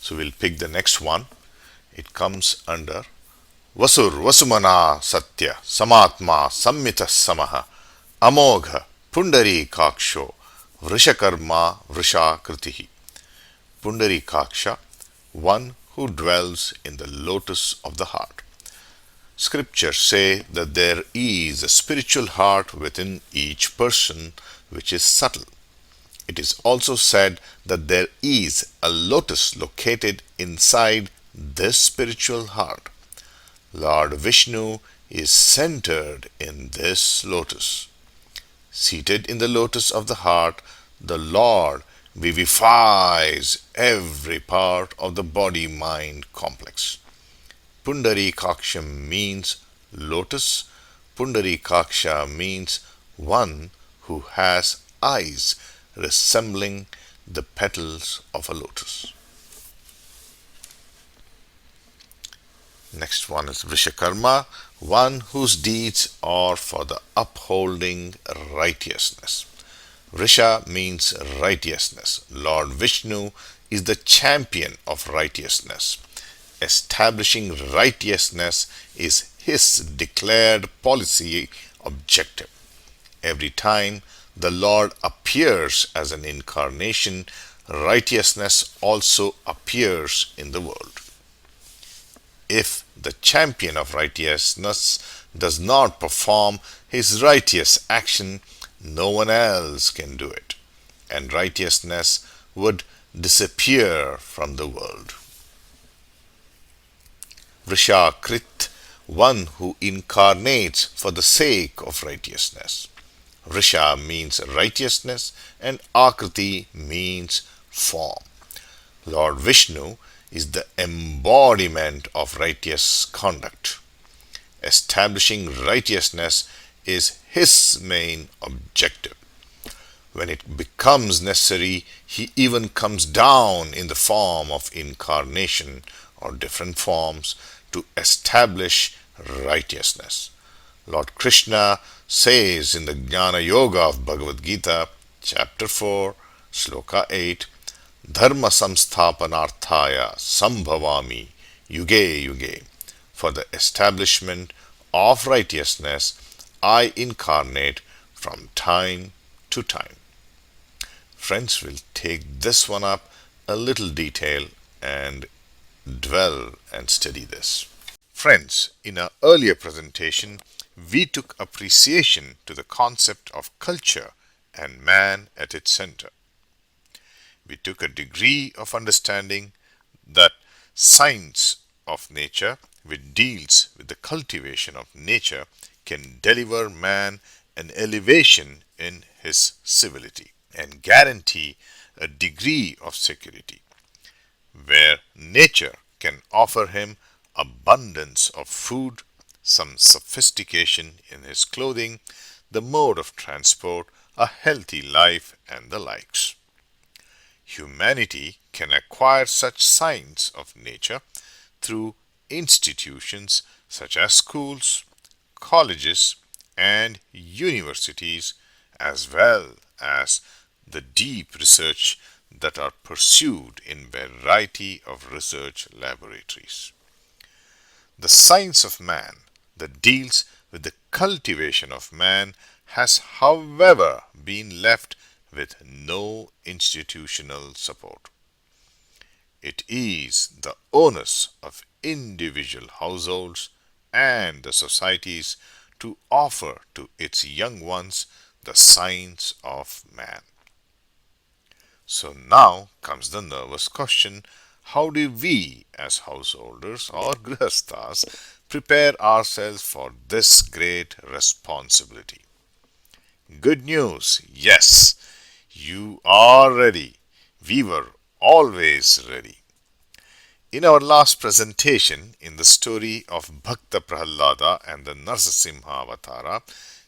So we'll pick the next one. It comes under Vasur Vasumana Satya Samatma Sammita Samaha Amogha Pundareekaksho Vrishakarma Vrishakrithi. Pundareekaksha, one who dwells in the lotus of the heart. Scriptures say that there is a spiritual heart within each person which is subtle. It is also said that there is a lotus located inside this spiritual heart. Lord Vishnu is centered in this lotus. Seated in the lotus of the heart, the Lord vivifies every part of the body-mind complex. Pundareekaksha means lotus. Pundareekaksha means one who has eyes resembling the petals of a lotus. Next one is Vrishakarma, one whose deeds are for the upholding righteousness. Vrisha means righteousness. Lord Vishnu is the champion of righteousness. Establishing righteousness is his declared policy objective. Every time the Lord appears as an incarnation, righteousness also appears in the world. If the champion of righteousness does not perform his righteous action, no one else can do it, and righteousness would disappear from the world. Vrishakrit, one who incarnates for the sake of righteousness. Vrisha means righteousness and Akriti means form. Lord Vishnu is the embodiment of righteous conduct. Establishing righteousness is his main objective. When it becomes necessary, he even comes down in the form of incarnation or different forms to establish righteousness. Lord Krishna says in the Jnana Yoga of Bhagavad Gita, chapter 4, sloka 8, Dharma samsthapanarthaya sambhavami yuge yuge. For the establishment of righteousness, I incarnate from time to time. Friends, will take this one up a little detail and dwell and study this. Friends, in our earlier presentation, we took appreciation to the concept of culture and man at its center. We took a degree of understanding that science of nature, which deals with the cultivation of nature, can deliver man an elevation in his civility and guarantee a degree of security, where nature can offer him abundance of food, some sophistication in his clothing, the mode of transport, a healthy life, and the likes. Humanity can acquire such science of nature through institutions such as schools, colleges, and universities, as well as the deep research that are pursued in variety of research laboratories. The science of man that deals with the cultivation of man has, however, been left with no institutional support. It is the onus of individual households and the societies to offer to its young ones the science of man. So now comes the nervous question: how do we as householders or grihasthas prepare ourselves for this great responsibility? Good news, yes, you are ready. We were always ready. In our last presentation, in the story of Bhakta Prahlada and the Narsimha Avatara,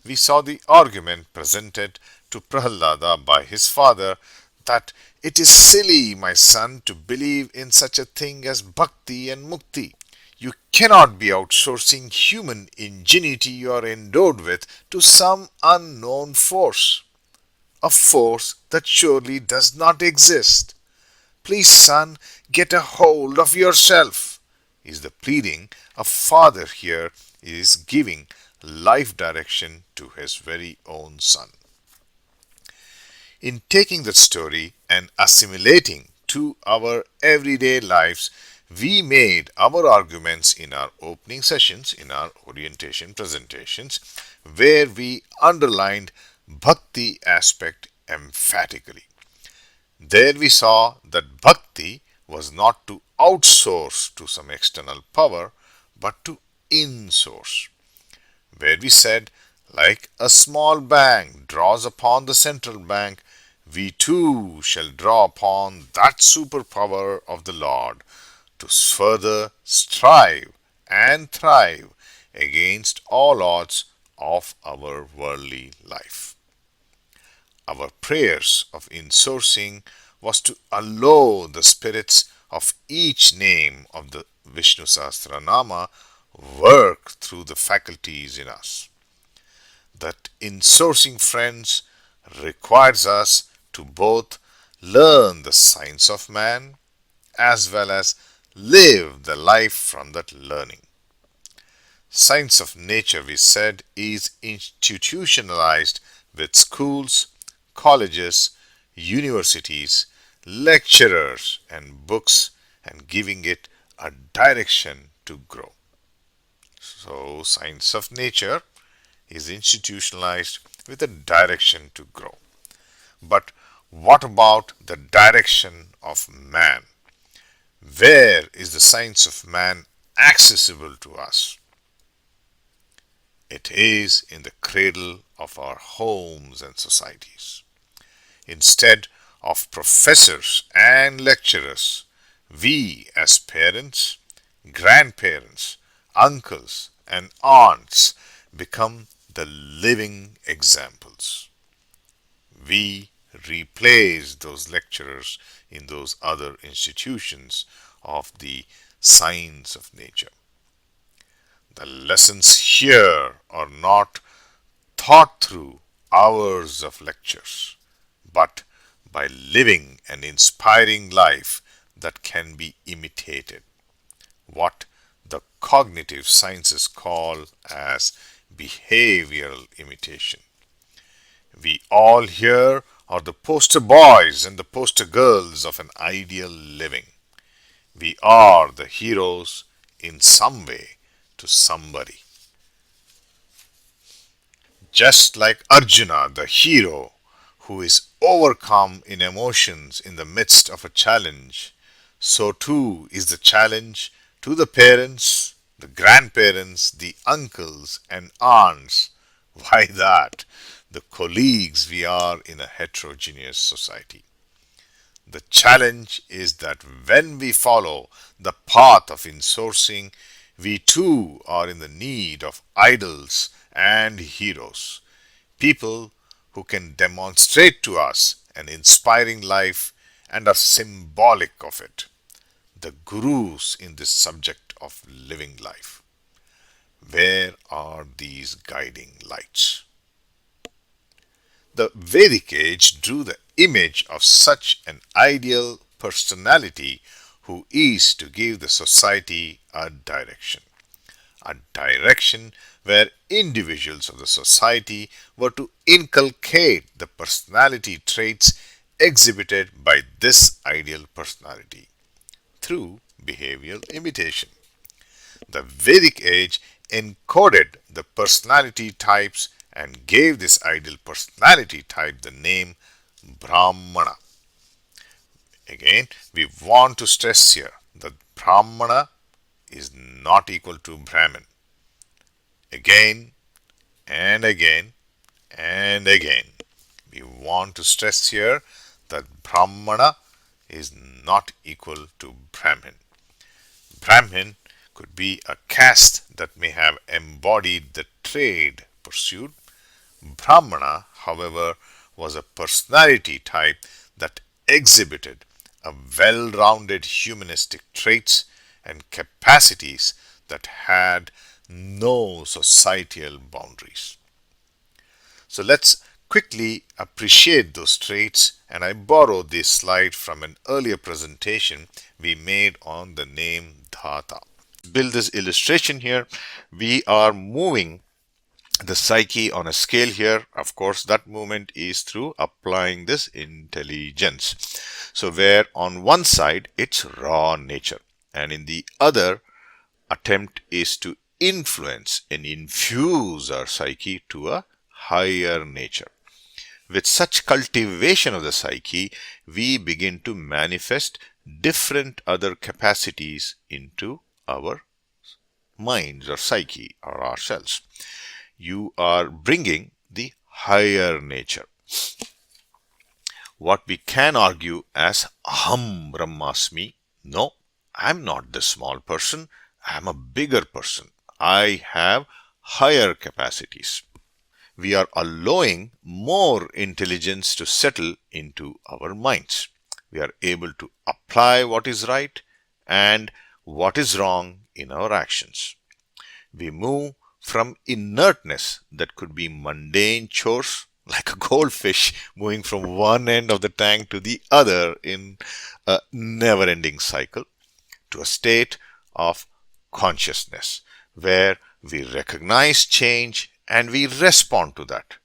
we saw the argument presented to Prahlada by his father that it is silly, my son, to believe in such a thing as bhakti and mukti. You cannot be outsourcing human ingenuity you are endowed with to some unknown force, a force that surely does not exist. Please, son, get a hold of yourself, is the pleading a father here is giving life direction to his very own son. In taking the story and assimilating to our everyday lives, we made our arguments in our opening sessions, in our orientation presentations, where we underlined bhakti aspect emphatically. There we saw that bhakti was not to outsource to some external power, but to insource. Where we said, like a small bank draws upon the central bank, we too shall draw upon that superpower of the Lord to further strive and thrive against all odds of our worldly life. Our prayers of insourcing was to allow the spirits of each name of the Vishnu Sahasranama work through the faculties in us. That insourcing, friends, requires us to both learn the science of man as well as live the life from that learning. Science of nature, we said, is institutionalized with schools, colleges, universities, lecturers, and books, and giving it a direction to grow. So, science of nature is institutionalized with a direction to grow. But what about the direction of man? Where is the science of man accessible to us? It is in the cradle of our homes and societies. Instead of professors and lecturers, we as parents, grandparents, uncles, and aunts become the living examples. We replace those lecturers in those other institutions of the science of nature. The lessons here are not taught through hours of lectures, but by living an inspiring life that can be imitated. What the cognitive sciences call as behavioral imitation. We all here are the poster boys and the poster girls of an ideal living. We are the heroes in some way to somebody. Just like Arjuna, the hero who is overcome in emotions in the midst of a challenge, so too is the challenge to the parents, the grandparents, the uncles and aunts. Why that? The colleagues we are in a heterogeneous society. The challenge is that when we follow the path of insourcing, we too are in the need of idols and heroes, people who can demonstrate to us an inspiring life and are symbolic of it, the gurus in this subject of living life. Where are these guiding lights? The Vedic age drew the image of such an ideal personality who is to give the society a direction where individuals of the society were to inculcate the personality traits exhibited by this ideal personality through behavioral imitation. The Vedic age encoded the personality types and gave this ideal personality type the name Brahmana. Again, we want to stress here that Brahmana is not equal to Brahmin. Again and again and again, we want to stress here that Brahmana is not equal to Brahmin. Brahmin could be a caste that may have embodied the trade pursued. Brahmana, however, was a personality type that exhibited a well-rounded humanistic traits and capacities that had no societal boundaries. So let's quickly appreciate those traits And I borrowed this slide from an earlier presentation we made on the name Dhata. Build this illustration here. We are moving the psyche on a scale here. Of course, that movement is through applying this intelligence. So where on one side it's raw nature, and in the other attempt is to influence and infuse our psyche to a higher nature. With such cultivation of the psyche, we begin to manifest different other capacities into our minds or psyche or ourselves. You are bringing the higher nature. What we can argue as Aham Brahmasmi. No, I'm not the small person. I'm a bigger person. I have higher capacities. We are allowing more intelligence to settle into our minds. We are able to apply what is right and what is wrong in our actions. We move from inertness that could be mundane chores, like a goldfish moving from one end of the tank to the other in a never-ending cycle, to a state of consciousness where we recognize change and we respond to that.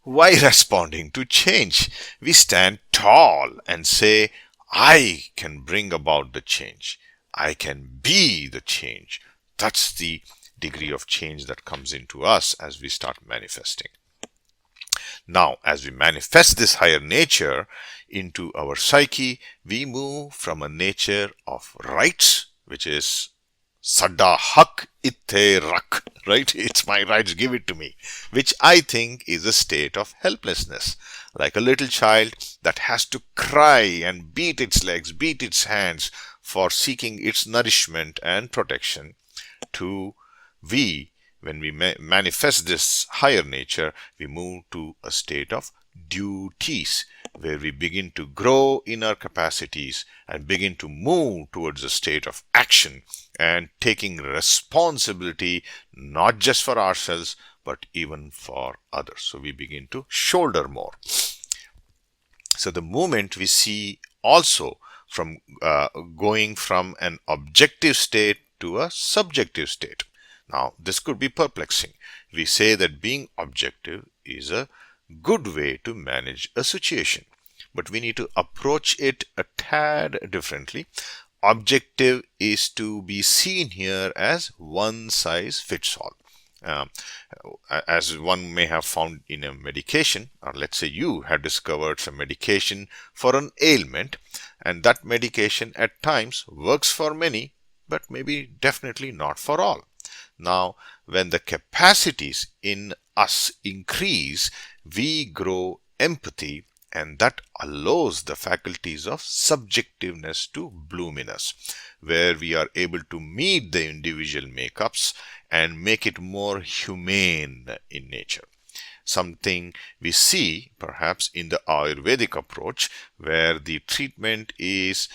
Why responding to change? We stand tall and say, I can bring about the change. I can be the change. That's the degree of change that comes into us as we start manifesting. Now, as we manifest this higher nature into our psyche, we move from a nature of rights, which is Sada hak itte rak, right? It's my rights, give it to me, which I think is a state of helplessness, like a little child that has to cry and beat its legs, beat its hands for seeking its nourishment and protection. When we manifest this higher nature, we move to a state of duties, where we begin to grow in our capacities and begin to move towards a state of action and taking responsibility not just for ourselves but even for others. So we begin to shoulder more. So the movement we see also from going from an objective state to a subjective state. Now, this could be perplexing. We say that being objective is a good way to manage a situation, but we need to approach it a tad differently. Objective is to be seen here as one size fits all. As one may have found in a medication, or let's say you have discovered some medication for an ailment, and that medication at times works for many, but maybe definitely not for all. Now, when the capacities in us increase, we grow empathy, and that allows the faculties of subjectiveness to bloom in us, where we are able to meet the individual makeups and make it more humane in nature. Something we see perhaps in the Ayurvedic approach, where the treatment is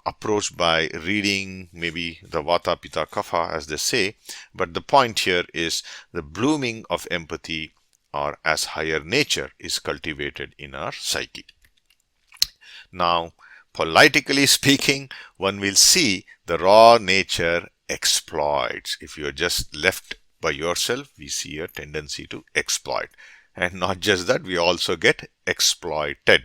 approached by reading maybe the Vata, Pitta, Kapha, as they say, but the point here is the blooming of empathy or as higher nature is cultivated in our psyche. Now, politically speaking, one will see the raw nature exploits. If you are just left by yourself, we see a tendency to exploit. And not just that, we also get exploited.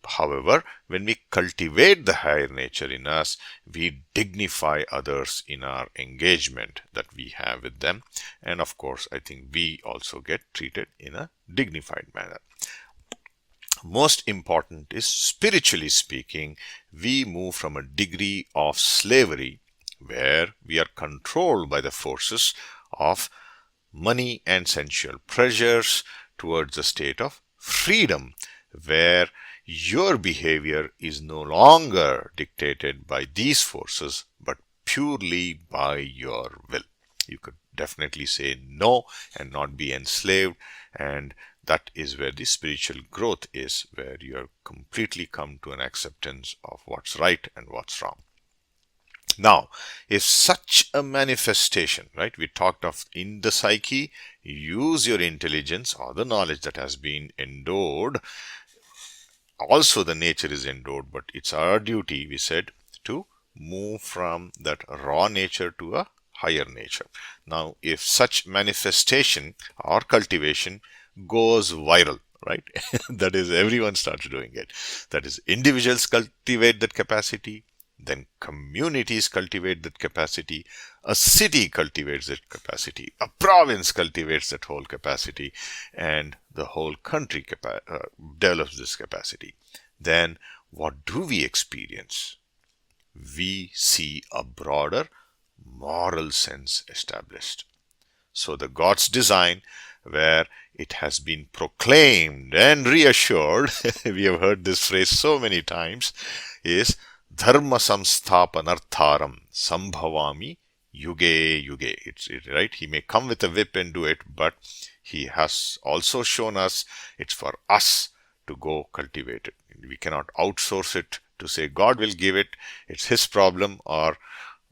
However, when we cultivate the higher nature in us, we dignify others in our engagement that we have with them. And of course, I think we also get treated in a dignified manner. Most important is, spiritually speaking, we move from a degree of slavery where we are controlled by the forces of money and sensual pleasures towards a state of freedom where your behavior is no longer dictated by these forces but purely by your will. You could definitely say no and not be enslaved, and that is where the spiritual growth is, where you have completely come to an acceptance of what's right and what's wrong. Now, if such a manifestation, right, we talked of in the psyche, use your intelligence or the knowledge that has been endowed also the nature is endowed, but it's our duty, we said, to move from that raw nature to a higher nature. Now, if such manifestation or cultivation goes viral, right? That is, everyone starts doing it. That is, individuals cultivate that capacity, then communities cultivate that capacity, a city cultivates that capacity, a province cultivates that whole capacity, and the whole country develops this capacity. Then what do we experience? We see a broader moral sense established. So the God's design, where it has been proclaimed and reassured, we have heard this phrase so many times, is Dharma samsthapanartharam sambhavami yuge yuge. It's right. He may come with a whip and do it, but he has also shown us it's for us to go cultivate it. We cannot outsource it to say God will give it. It's his problem, or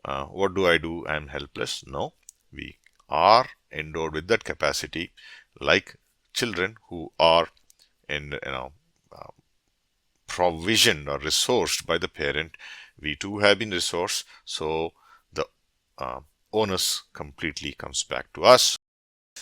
what do I do? I'm helpless. No, we are endowed with that capacity, like children who are in provisioned or resourced by the parent. We too have been resourced, so the onus completely comes back to us.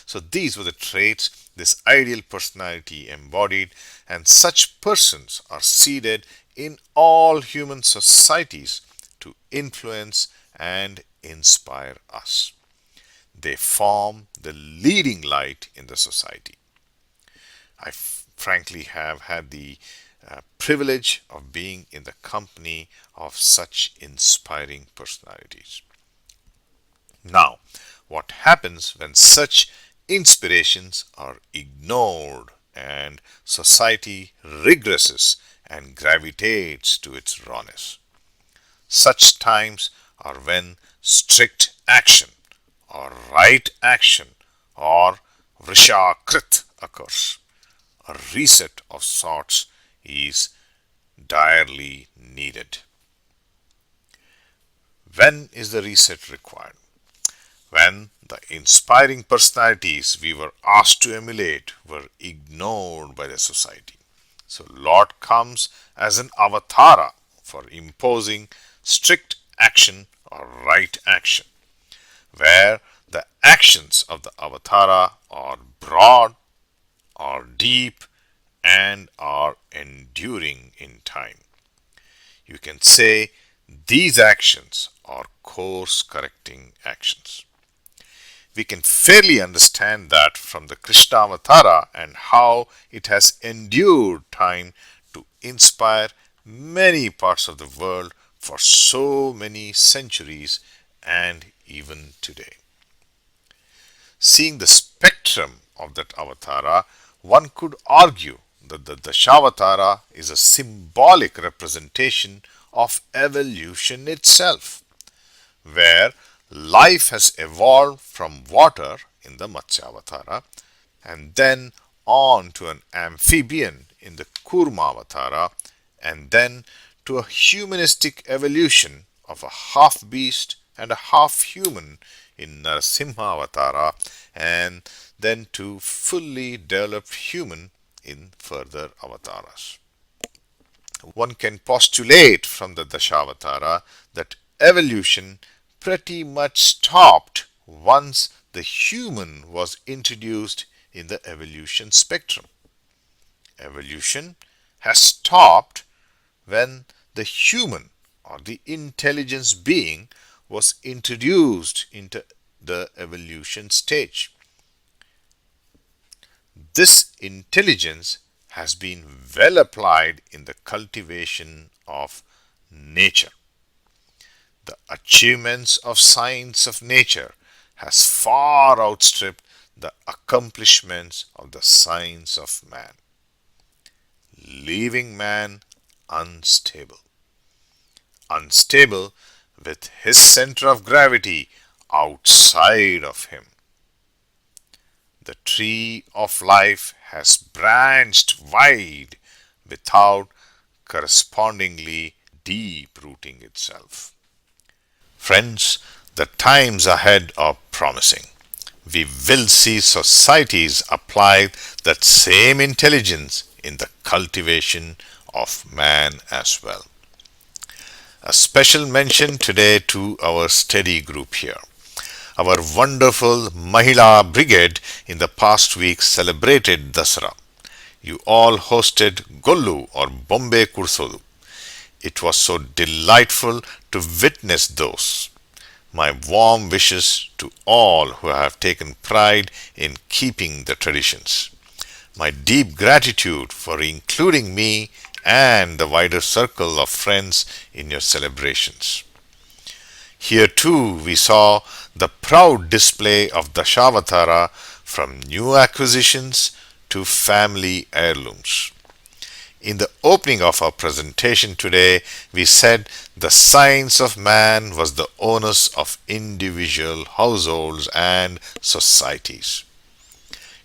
So these were the traits this ideal personality embodied, and such persons are seeded in all human societies to influence and inspire us. They form the leading light in the society. I frankly have had the privilege of being in the company of such inspiring personalities. Now, what happens when such inspirations are ignored and society regresses and gravitates to its rawness? Such times are when strict action or right action or Vrishakrit occurs. A reset of sorts is direly needed. When is the reset required? When the inspiring personalities we were asked to emulate were ignored by the society. So Lord comes as an avatara for imposing strict action or right action, where the actions of the avatara are broad, are deep, and are enduring in time. You can say these actions are course correcting actions. We can fairly understand that from the Krishna Avatara and how it has endured time to inspire many parts of the world for so many centuries and even today. Seeing the spectrum of that avatara, one could argue that the Dashavatara is a symbolic representation of evolution itself, where life has evolved from water in the Matsyavatara and then on to an amphibian in the Kurmavatara and then to a humanistic evolution of a half beast and a half human in Narasimhavatara and then to fully developed human in further avatars. One can postulate from the Dashavatara that evolution pretty much stopped once the human was introduced in the evolution spectrum. Evolution has stopped when the human or the intelligence being was introduced into the evolution stage. This intelligence has been well applied in the cultivation of nature. The achievements of science of nature has far outstripped the accomplishments of the science of man, leaving man unstable. Unstable with his center of gravity outside of him. The tree of life has branched wide without correspondingly deep rooting itself. Friends, the times ahead are promising. We will see societies apply that same intelligence in the cultivation of man as well. A special mention today to our steady group here. Our wonderful Mahila Brigade in the past week celebrated Dasara. You all hosted Gollu or Bombay Kursodu. It was so delightful to witness those. My warm wishes to all who have taken pride in keeping the traditions. My deep gratitude for including me and the wider circle of friends in your celebrations. Here too we saw the proud display of Dashavatara from new acquisitions to family heirlooms. In the opening of our presentation today, we said the science of man was the onus of individual households and societies.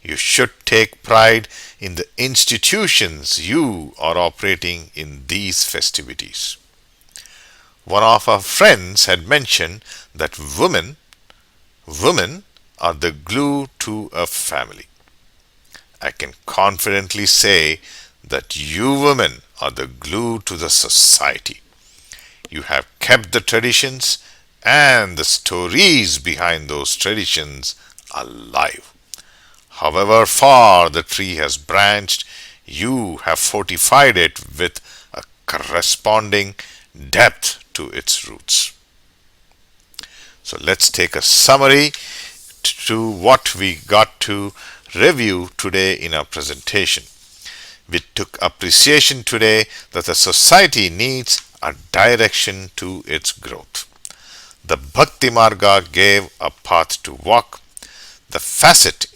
You should take pride in the institutions you are operating in these festivities. One of our friends had mentioned that women are the glue to a family. I can confidently say that you women are the glue to the society. You have kept the traditions and the stories behind those traditions alive. However far the tree has branched, you have fortified it with a corresponding depth to its roots. So let's take a summary to what we got to review today in our presentation. We took appreciation today that the society needs a direction to its growth. The Bhakti Marga gave a path to walk. The facet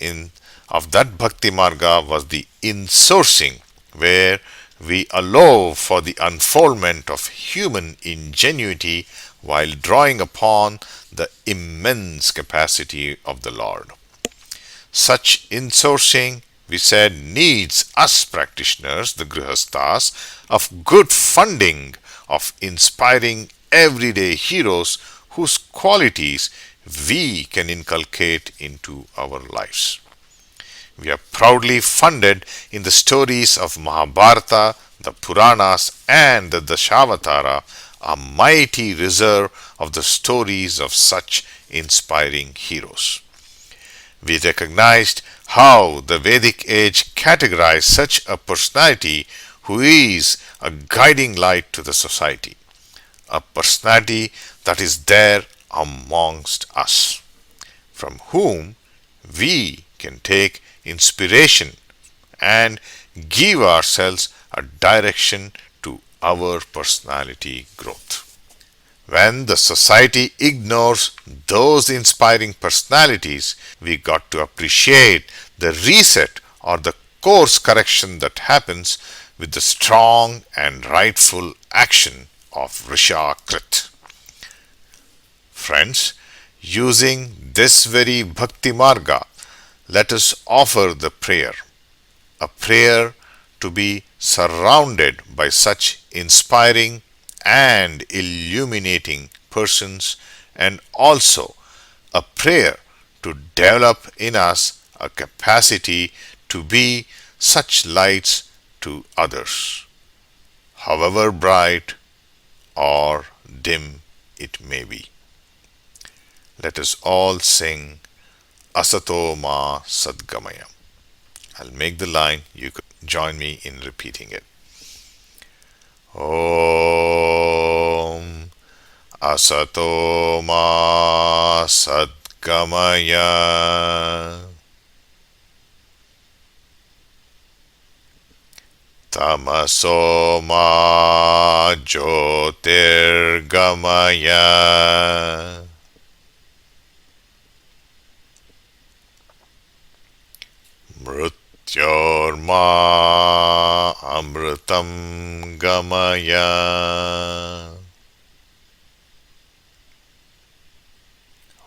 of that Bhakti Marga was the insourcing, where we allow for the unfoldment of human ingenuity while drawing upon the immense capacity of the Lord. Such insourcing, we said, needs us practitioners, the Grihasthas, of good funding, of inspiring everyday heroes whose qualities we can inculcate into our lives. We are proudly funded in the stories of Mahabharata, the Puranas, and the Dashavatara, a mighty reserve of the stories of such inspiring heroes. We recognized how the Vedic age categorized such a personality who is a guiding light to the society, a personality that is there amongst us, from whom we can take inspiration and give ourselves a direction to our personality growth. When the society ignores those inspiring personalities, we got to appreciate the reset or the course correction that happens with the strong and rightful action of Vrishakrit. Friends, using this very Bhakti Marga, let us offer the prayer, a prayer to be surrounded by such inspiring and illuminating persons, and also a prayer to develop in us a capacity to be such lights to others, however bright or dim it may be. Let us all sing Asato Ma Sadgamaya. I'll make the line, you could join me in repeating it. Om Asato Ma Sadgamaya Tamaso Ma Jyotirgamaya Mrityorma Amritam Gamaya.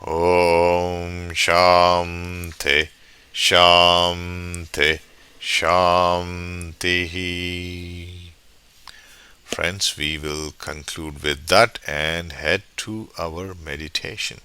Om Shanti Shanti Shanti. Friends, we will conclude with that and head to our meditation.